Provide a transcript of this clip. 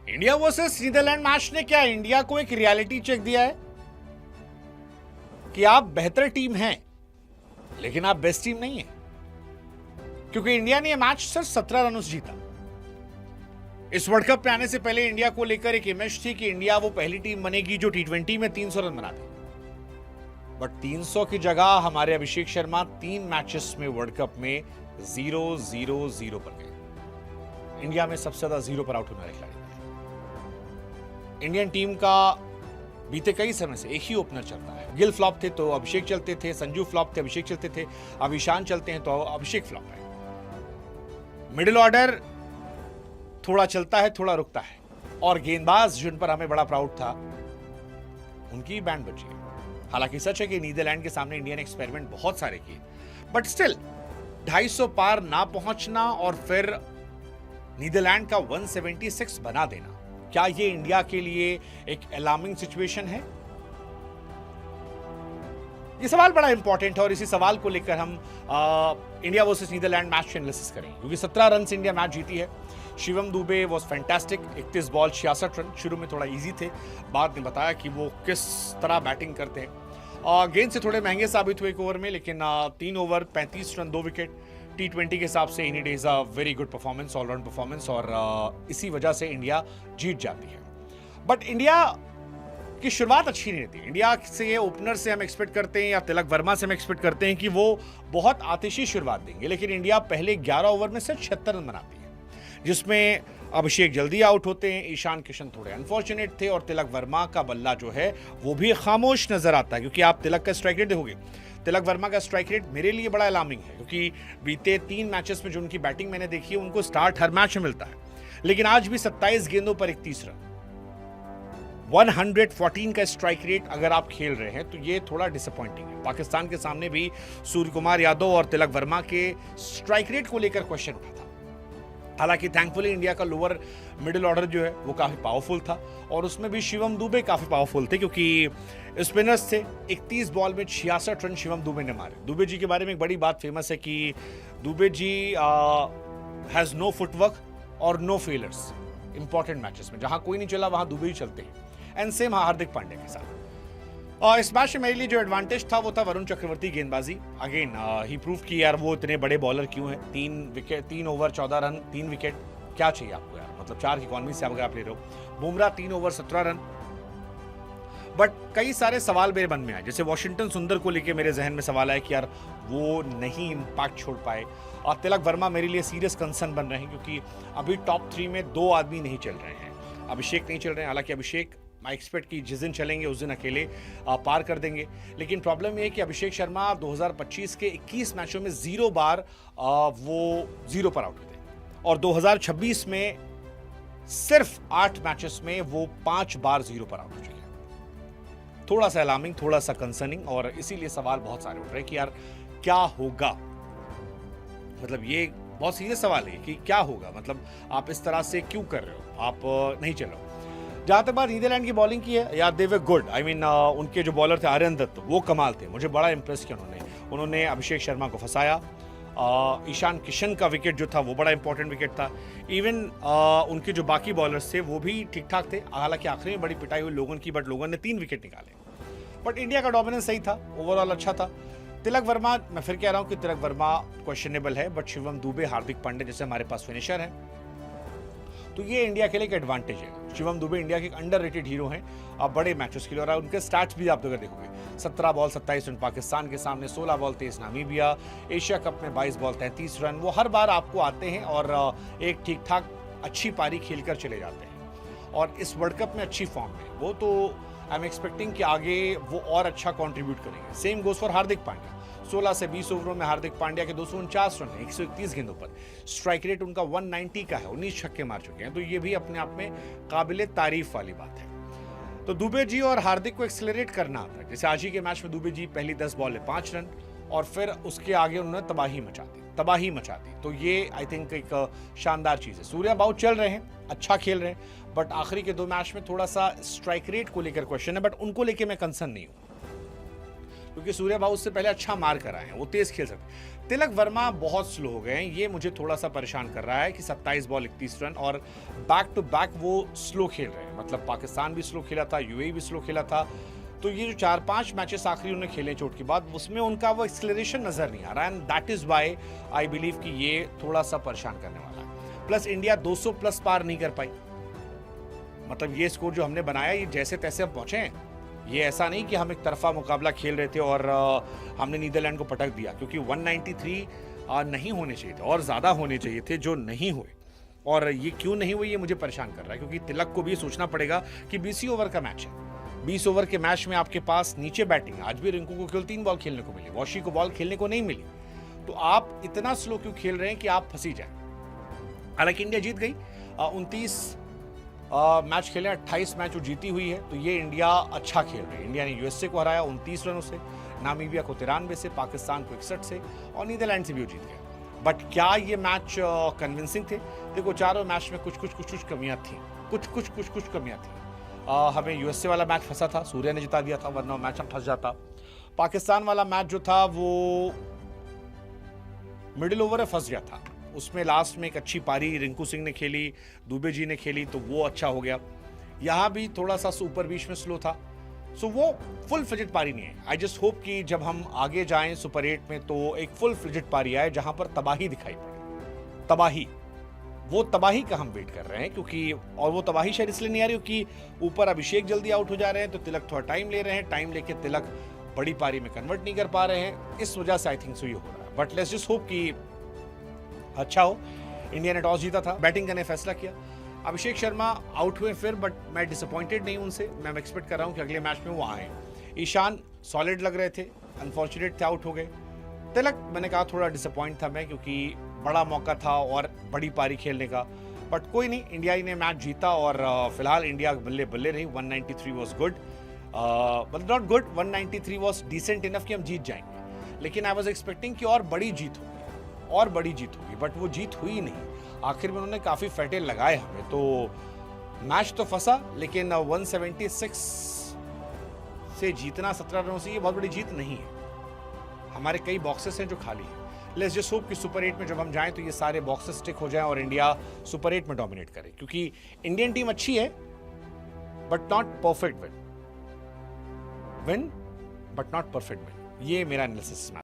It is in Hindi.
इंडिया वर्सेस नीदरलैंड मैच ने क्या इंडिया को एक रियलिटी चेक दिया है कि आप बेहतर टीम हैं, लेकिन आप बेस्ट टीम नहीं है। क्योंकि इंडिया ने यह मैच सिर्फ 17 रनों से जीता। इस वर्ल्ड कप में आने से पहले इंडिया को लेकर एक इमेज थी कि इंडिया वो पहली टीम बनेगी जो T20 में 300 रन बनाती। बट 300 की जगह हमारे अभिषेक शर्मा 3 मैचेस में वर्ल्ड कप में 0-0-0 पर गए। इंडिया में सबसे ज्यादा 0 पर आउट होने वाले खिलाड़ी। इंडियन टीम का बीते कई समय से एक ही ओपनर चलता है। गिल फ्लॉप थे तो अभिषेक चलते थे, संजू फ्लॉप थे अभिषेक चलते थे, अब ईशान चलते हैं तो अभिषेक फ्लॉप है। मिडिल ऑर्डर थोड़ा चलता है थोड़ा रुकता है, और गेंदबाज जिन पर हमें बड़ा प्राउड था उनकी बैंड बची है। हालांकि सच है कि नीदरलैंड के सामने इंडिया ने एक्सपेरिमेंट बहुत सारे किए, बट स्टिल 250 पार ना पहुंचना और फिर नीदरलैंड का 176 बना देना, क्या ये इंडिया के लिए एक अलार्मिंग सिचुएशन है? ये सवाल बड़ा इंपॉर्टेंट है और इसी सवाल को लेकर हम India versus Netherland match analysis करेंगे। क्योंकि 17 रन से इंडिया मैच जीती है। Shivam Dube was fantastic, 31 ball 66 run. शुरू में थोड़ा इजी थे, बाद ने बताया कि वो किस तरह बैटिंग करते हैं। गेंद से थोड़े महंगे साबित हुए एक ओवर में, लेकिन 3 ओवर 35 रन 2 विकेट। T20 के हिसाब से in it is a very good performance, all round performance, और इसी वजह से इंडिया जीत जाती है। बट इंडिया की शुरुआत अच्छी नहीं रहती। इंडिया से ओपनर से हम एक्सपेक्ट करते हैं या तिलक वर्मा से हम एक्सपेक्ट करते हैं कि वो बहुत आतिशी शुरुआत देंगे, लेकिन इंडिया पहले 11 ओवर में सिर्फ 76 रन बनाती है, जिसमें अभिषेक जल्दी आउट होते हैं, ईशान किशन थोड़े अनफॉर्चुनेट थे, और तिलक वर्मा का बल्ला जो है वो भी खामोश नजर आता है। क्योंकि आप तिलक का स्ट्राइक रेट देखोगे, तिलक वर्मा का स्ट्राइक रेट मेरे लिए बड़ा अलार्मिंग है, क्योंकि बीते 3 मैचेस में जो उनकी बैटिंग मैंने देखी है, उनको स्टार्ट हर मैच में मिलता है, लेकिन आज भी 27 गेंदों पर 31 रन, 114 का स्ट्राइक रेट अगर आप खेल रहे हैं तो ये थोड़ा डिसअपॉइंटिंग है। पाकिस्तान के सामने भी सूर्य कुमार यादव और तिलक वर्मा के स्ट्राइक रेट को लेकर क्वेश्चन उठा था। हालांकि थैंकफुली इंडिया का लोअर मिडिल ऑर्डर जो है वो काफी पावरफुल था, और उसमें भी शिवम दुबे काफी पावरफुल थे, क्योंकि स्पिनर्स थे। 31 बॉल में 66 रन शिवम दुबे ने मारे। दुबे जी के बारे में एक बड़ी बात फेमस है कि Dubey ji has no footwork और नो फेलर्स इंपॉर्टेंट मैचेस में। जहां कोई नहीं चला वहां दुबे ही चलते हैं। एंड सेम हार्दिक पांड्या के साथ। और इस मैच में मेरे लिए जो एडवांटेज था वो था वरुण चक्रवर्ती गेंदबाजी। अगेन ही प्रूव कि यार वो इतने बड़े बॉलर क्यों हैं। 3 ओवर 14 रन 3 विकेट, क्या चाहिए आपको यार, मतलब 4 की इकॉनमी से अगर आप ले रहे हो। Bumrah 3 over 17 run. बट कई सारे सवाल मेरे मन में आए, जैसे वॉशिंगटन सुंदर को लेके मेरे जहन में सवाल आया कि यार वो नहीं इम्पैक्ट छोड़ पाए, और तिलक वर्मा मेरे लिए सीरियस कंसर्न बन रहे हैं, क्योंकि अभी टॉप 3 में 2 आदमी नहीं चल रहे हैं। अभिषेक नहीं चल रहे हैं, हालांकि अभिषेक मैं एक्सपेक्ट कि जिस दिन चलेंगे उस दिन अकेले पार कर देंगे। लेकिन प्रॉब्लम ये है कि अभिषेक शर्मा 2025 के 21 मैचों में 0 बार वो 0 पर आउट हुए थे, और 2026 में सिर्फ 8 मैचेस में वो 5 बार 0 पर आउट हो चुके हैं। थोड़ा सा अलार्मिंग, थोड़ा सा कंसर्निंग, और इसीलिए सवाल बहुत सारे उठ रहे हैं कि यार क्या होगा। मतलब ये बहुत सीरियस सवाल है कि क्या होगा, मतलब आप इस तरह से क्यों कर रहे हो, आप नहीं चल रहे हो। जहां तक बात नीदरलैंड की बॉलिंग की है, यार दे वर गुड। आई मीन उनके जो बॉलर थे आर्यन दत्त, वो कमाल थे, मुझे बड़ा इंप्रेस किया उन्होंने अभिषेक शर्मा को फंसाया। ईशान किशन का विकेट जो था वो बड़ा इंपॉर्टेंट विकेट था। इवन उनके जो बाकी बॉलर्स थे वो भी ठीक ठाक थे। हालांकि आखिरी में बड़ी पिटाई हुई लोगों की, बट लोगों ने 3 विकेट निकाले। बट इंडिया का डोमिनेंस सही था, ओवरऑल अच्छा था। तिलक वर्मा, मैं फिर कह रहा हूं कि तिलक वर्मा क्वेश्चनेबल है, बट शिवम दुबे, हार्दिक पांड्या जैसे हमारे पास फिनिशर है, तो ये इंडिया के लिए एक एडवांटेज है। शिवम दुबे इंडिया के एक अंडररेटेड हीरो हैं, अब बड़े मैचेस के लिए, और उनके स्टैट्स भी आप अगर देखोगे, 17 बॉल 27 रन पाकिस्तान के सामने, 16 बॉल 23 नामीबिया, एशिया कप में 22 बॉल 33 रन। वो हर बार आपको आते हैं और एक ठीक ठाक अच्छी पारी खेलकर चले जाते हैं, और इस वर्ल्ड कप में अच्छी फॉर्म में वो, तो आई एम एक्सपेक्टिंग कि आगे वो और अच्छा कॉन्ट्रीब्यूट करेंगे। Same goes for Hardik Pandya. 16 से 20 ओवरों में हार्दिक पांड्या के 249 रन है, 131 गेंदों पर। स्ट्राइक रेट उनका 190 का है, 19 छक्के मार चुके हैं, तो ये भी अपने आप में काबिले तारीफ वाली बात है। तो दुबे जी और हार्दिक को एक्सेलरेट करना आता है। जैसे आज ही के मैच में दुबे जी पहली 10 बॉल में 5 रन, और फिर उसके आगे उन्होंने तबाही मचा दी। तो ये आई थिंक एक शानदार चीज़ है। सूर्या बहुत चल रहे हैं, अच्छा खेल रहे हैं, बट आखिरी के 2 मैच में थोड़ा सा स्ट्राइक रेट को लेकर क्वेश्चन है, बट उनको लेकर मैं कंसर्न नहीं हूँ, क्योंकि सूर्या बाबू से पहले अच्छा मार कर आए हैं, वो तेज खेल सकते। तिलक वर्मा बहुत स्लो हो गए हैं, ये मुझे थोड़ा सा परेशान कर रहा है कि 27 बॉल 31 रन और बैक टू बैक वो स्लो खेल रहे हैं। मतलब पाकिस्तान भी स्लो खेला था, यूएई भी स्लो खेला था, तो ये जो 4-5 मैचेस आखिरी उन्होंने खेले चोट के बाद, उसमें उनका वो एक्सेलरेशन नजर नहीं आ रहा है, and that is why I believe कि ये थोड़ा सा परेशान करने वाला है। प्लस इंडिया 200 प्लस पार नहीं कर पाई। मतलब ये स्कोर जो हमने बनाया, ये जैसे तैसे हम पहुंचे हैं। ये ऐसा नहीं कि हम एक तरफा मुकाबला खेल रहे थे और हमने नीदरलैंड को पटक दिया, क्योंकि 193 नहीं होने चाहिए थे और ज़्यादा होने चाहिए थे, जो नहीं हुए। और ये क्यों नहीं हुए, ये मुझे परेशान कर रहा है, क्योंकि तिलक को भी सोचना पड़ेगा कि 20 ओवर का मैच है। 20 ओवर के मैच में आपके पास नीचे बैटिंग, आज भी रिंकू को केवल 3 बॉल खेलने को मिली, वॉशी को बॉल खेलने को नहीं मिली, तो आप इतना स्लो क्यों खेल रहे हैं कि आप फंसी जाए। हालांकि इंडिया जीत गई, 29 मैच खेले, 28 मैच वो जीती हुई है, तो ये इंडिया अच्छा खेल रही है। इंडिया ने यूएसए को हराया 29 रनों से, नामीबिया को 93 से, पाकिस्तान को 61 से और नीदरलैंड से भी वो जीत गया। बट क्या ये मैच कन्विंसिंग थे? देखो, चारों मैच में कुछ कमियां थी, कुछ कमियां थी। हमें यूएसए वाला मैच फंसा था, सूर्या ने जिता दिया था, वरना मैच हम फंस जाता। पाकिस्तान वाला मैच जो था वो मिडिल ओवर में फंस गया था, उसमें लास्ट में एक अच्छी पारी रिंकू सिंह ने खेली, दुबे जी ने खेली, तो वो अच्छा हो गया। यहाँ भी थोड़ा सा सुपर बीच में स्लो था, सो वो फुल फ्लेजेड पारी नहीं है। आई जस्ट होप कि जब हम आगे जाएं सुपर 8 में, तो एक फुल फ्लेजेड पारी आए जहां पर तबाही दिखाई पड़े। तबाही, वो तबाही का हम वेट कर रहे हैं, क्योंकि और वो तबाही शायद इसलिए नहीं आ रही क्योंकि ऊपर अभिषेक जल्दी आउट हो जा रहे हैं, तो तिलक थोड़ा टाइम ले रहे हैं, टाइम लेके तिलक बड़ी पारी में कन्वर्ट नहीं कर पा रहे हैं, इस वजह से आई थिंक सो ये हो रहा है। बट लेट्स जस्ट होप कि अच्छा हो। इंडिया ने टॉस जीता था, बैटिंग करने फैसला किया। अभिषेक शर्मा आउट हुए फिर, बट मैं डिसअपॉइंटेड नहीं उनसे, मैं एक्सपेक्ट कर रहा हूं कि अगले मैच में वो आए। ईशान सॉलिड लग रहे थे, अनफॉर्चुनेट थे, आउट हो गए। तिलक, मैंने कहा थोड़ा डिसअपॉइंट था मैं, क्योंकि बड़ा मौका था और बड़ी पारी खेलने का, बट कोई नहीं, इंडिया ने मैच जीता और फिलहाल इंडिया बल्ले बल्ले रही। 193 was good, but not good, 193 was decent enough कि हम जीत जाएंगे, लेकिन आई वॉज एक्सपेक्टिंग कि और बड़ी जीत होगी, बट वो जीत हुई नहीं। आखिर में उन्होंने काफी फैटे लगाए हमें, तो मैच तो फंसा, लेकिन 176 से जीतना 17 रनों से, ये बहुत बड़ी जीत नहीं है। हमारे कई बॉक्सेस हैं जो खाली हैं। लेट्स जस्ट होप कि सुपर 8 में जब हम जाएं तो ये सारे बॉक्सेस टिक हो जाएं और इंडिया सुपर 8 में डोमिनेट करे, क्योंकि इंडियन टीम अच्छी है, but not perfect win, but not perfect win. ये मेरा एनालिसिस है।